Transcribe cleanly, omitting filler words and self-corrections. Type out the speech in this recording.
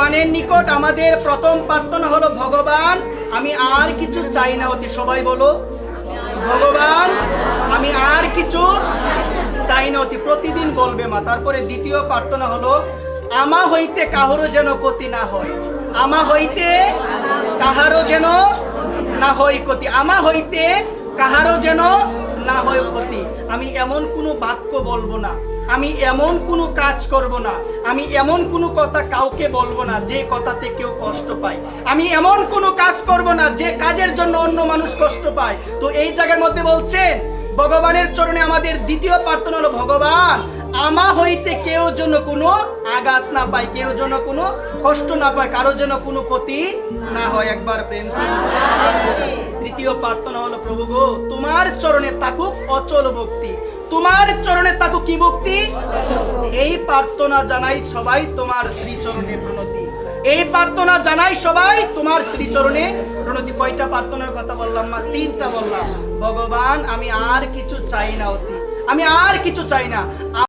ভগবানের নিকট আমাদের প্রথম প্রার্থনা হলো, ভগবান আমি আর কিছু চাই না অতি। সবাই বলো, ভগবান আমি আর কিছু চাই না অতি। প্রতিদিন বলবে মা। তারপরে দ্বিতীয় প্রার্থনা হলো, আমা হইতে কাহারও যেন ক্ষতি না হয়। আমা হইতে কাহারও যেন না হয় ক্ষতি। আমা হইতে কাহারও যেন না হয় ক্ষতি। আমি এমন কোনো বাক্য বলবো না, আমি এমন কোনো কাজ করব না, আমি এমন কোনো কথা কাউকে বলবো না যে কথাতে কেউ কষ্ট পায়। আমি এমন কোনো কাজ করব না যে কাজের জন্য অন্য মানুষ কষ্ট পায়। তো এই জায়গার মধ্যে বলছেন, ভগবানের চরণে আমাদের দ্বিতীয় প্রার্থনা হলো, ভগবান আমা হইতে কেউ যেন কোনো আঘাত না পায়, কেউ যেন কোনো কষ্ট না পায়, কারো যেন কোনো ক্ষতি না হয়। একবার প্রেম। তৃতীয় প্রার্থনা হলো, প্রভু গো তোমার চরণে থাকুক অচল ভক্তি। তোমার চরণে থাকুক কি ভক্তি? এই প্রার্থনা জানাই সবাই তোমার শ্রীচরণে প্রণতি। এই প্রার্থনা জানাই সবাই তোমার শ্রীচরণে প্রণতি। কয়টা প্রার্থনার কথা বললাম মা? তিনটা বললাম। ভগবান আমি আর কিছু চাই না অতি, আমি আর কিছু চাই না।